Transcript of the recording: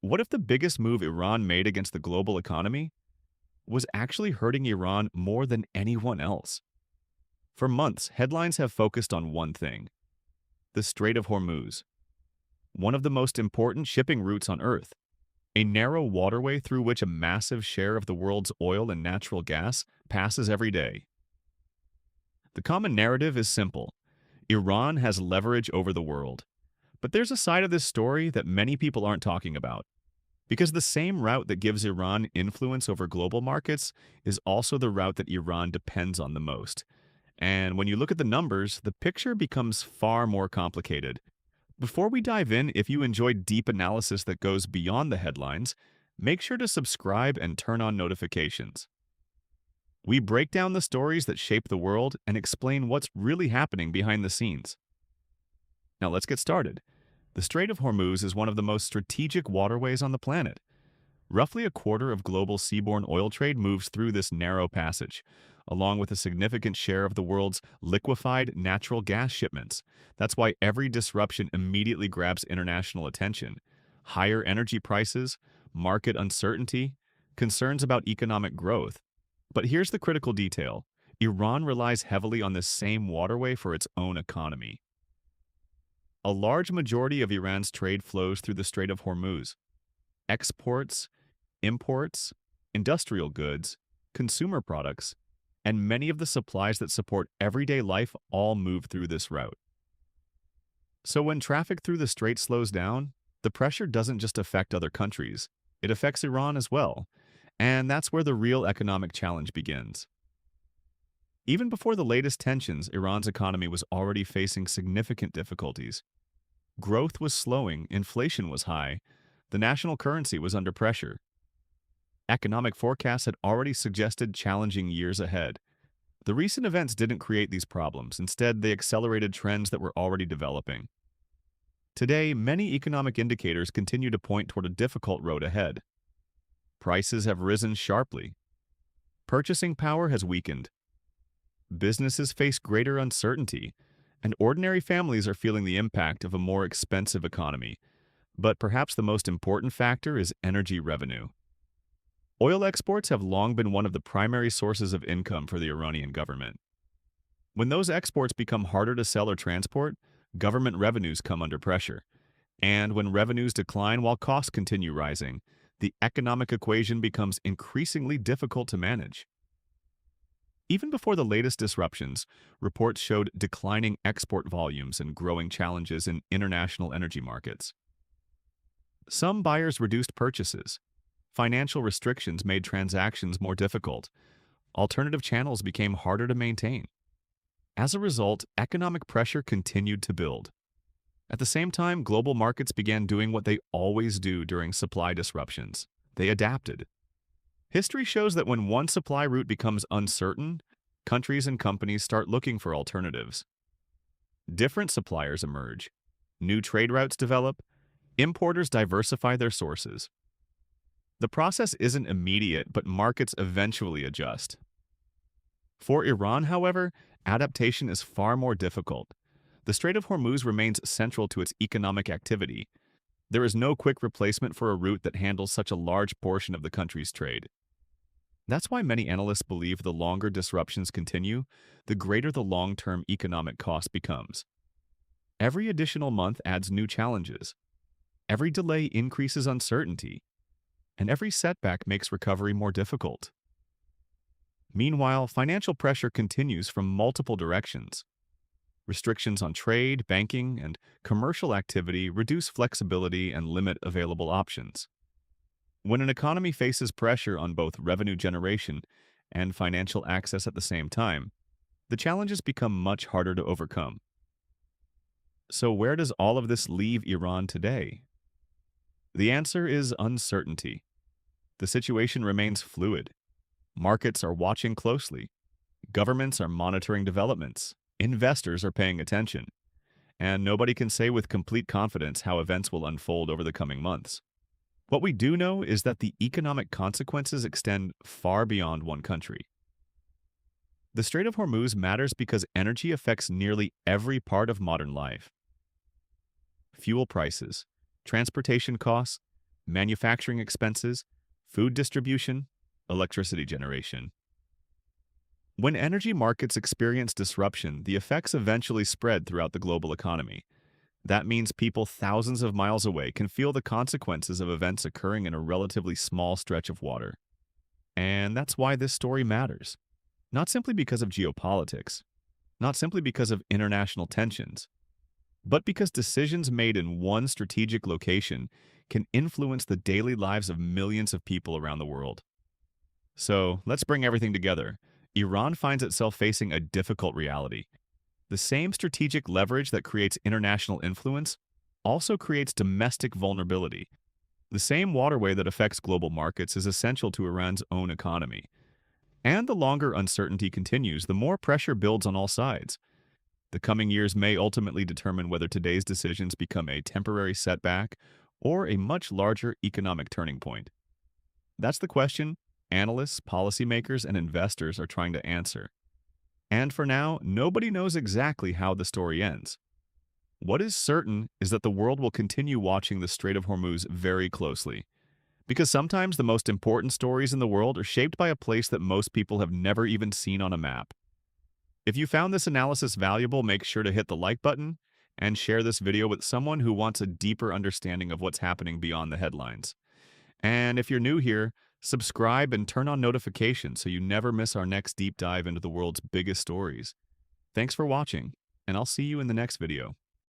What if the biggest move Iran made against the global economy was actually hurting Iran more than anyone else? For months, headlines have focused on one thing: the Strait of Hormuz, one of the most important shipping routes on Earth, a narrow waterway through which a massive share of the world's oil and natural gas passes every day. The common narrative is simple: Iran has leverage over the world. But there's a side of this story that many people aren't talking about. Because the same route that gives Iran influence over global markets is also the route that Iran depends on the most. And when you look at the numbers, the picture becomes far more complicated. Before we dive in, if you enjoyed deep analysis that goes beyond the headlines, make sure to subscribe and turn on notifications. We break down the stories that shape the world and explain what's really happening behind the scenes. Now let's get started. The Strait of Hormuz is one of the most strategic waterways on the planet. Roughly a quarter of global seaborne oil trade moves through this narrow passage, along with a significant share of the world's liquefied natural gas shipments. That's why every disruption immediately grabs international attention. Higher energy prices, market uncertainty, concerns about economic growth. But here's the critical detail: Iran relies heavily on this same waterway for its own economy. A large majority of Iran's trade flows through the Strait of Hormuz. Exports, imports, industrial goods, consumer products, and many of the supplies that support everyday life all move through this route. So when traffic through the strait slows down, the pressure doesn't just affect other countries, it affects Iran as well. And that's where the real economic challenge begins. Even before the latest tensions, Iran's economy was already facing significant difficulties. Growth was slowing, inflation was high, the national currency was under pressure. Economic forecasts had already suggested challenging years ahead. The recent events didn't create these problems. Instead, they accelerated trends that were already developing. Today, many economic indicators continue to point toward a difficult road ahead. Prices have risen sharply. Purchasing power has weakened. Businesses face greater uncertainty, and ordinary families are feeling the impact of a more expensive economy. But perhaps the most important factor is energy revenue. Oil exports have long been one of the primary sources of income for the Iranian government. When those exports become harder to sell or transport, government revenues come under pressure. And when revenues decline while costs continue rising, the economic equation becomes increasingly difficult to manage. Even before the latest disruptions, reports showed declining export volumes and growing challenges in international energy markets. Some buyers reduced purchases. Financial restrictions made transactions more difficult. Alternative channels became harder to maintain. As a result, economic pressure continued to build. At the same time, global markets began doing what they always do during supply disruptions. They adapted. History shows that when one supply route becomes uncertain, countries and companies start looking for alternatives. Different suppliers emerge. New trade routes develop. Importers diversify their sources. The process isn't immediate, but markets eventually adjust. For Iran, however, adaptation is far more difficult. The Strait of Hormuz remains central to its economic activity. There is no quick replacement for a route that handles such a large portion of the country's trade. That's why many analysts believe the longer disruptions continue, the greater the long-term economic cost becomes. Every additional month adds new challenges. Every delay increases uncertainty. And every setback makes recovery more difficult. Meanwhile, financial pressure continues from multiple directions. Restrictions on trade, banking, and commercial activity reduce flexibility and limit available options. When an economy faces pressure on both revenue generation and financial access at the same time, the challenges become much harder to overcome. So where does all of this leave Iran today? The answer is uncertainty. The situation remains fluid. Markets are watching closely. Governments are monitoring developments. Investors are paying attention. And nobody can say with complete confidence how events will unfold over the coming months. What we do know is that the economic consequences extend far beyond one country. The Strait of Hormuz matters because energy affects nearly every part of modern life. Fuel prices, transportation costs, manufacturing expenses, food distribution, electricity generation. When energy markets experience disruption, the effects eventually spread throughout the global economy. That means people thousands of miles away can feel the consequences of events occurring in a relatively small stretch of water. And that's why this story matters. Not simply because of geopolitics, not simply because of international tensions, but because decisions made in one strategic location can influence the daily lives of millions of people around the world. So let's bring everything together. Iran finds itself facing a difficult reality. The same strategic leverage that creates international influence also creates domestic vulnerability. The same waterway that affects global markets is essential to Iran's own economy. And the longer uncertainty continues, the more pressure builds on all sides. The coming years may ultimately determine whether today's decisions become a temporary setback or a much larger economic turning point. That's the question analysts, policymakers, and investors are trying to answer. And for now, nobody knows exactly how the story ends. What is certain is that the world will continue watching the Strait of Hormuz very closely, because sometimes the most important stories in the world are shaped by a place that most people have never even seen on a map. If you found this analysis valuable, make sure to hit the like button and share this video with someone who wants a deeper understanding of what's happening beyond the headlines. And if you're new here, subscribe and turn on notifications so you never miss our next deep dive into the world's biggest stories. Thanks for watching, and I'll see you in the next video.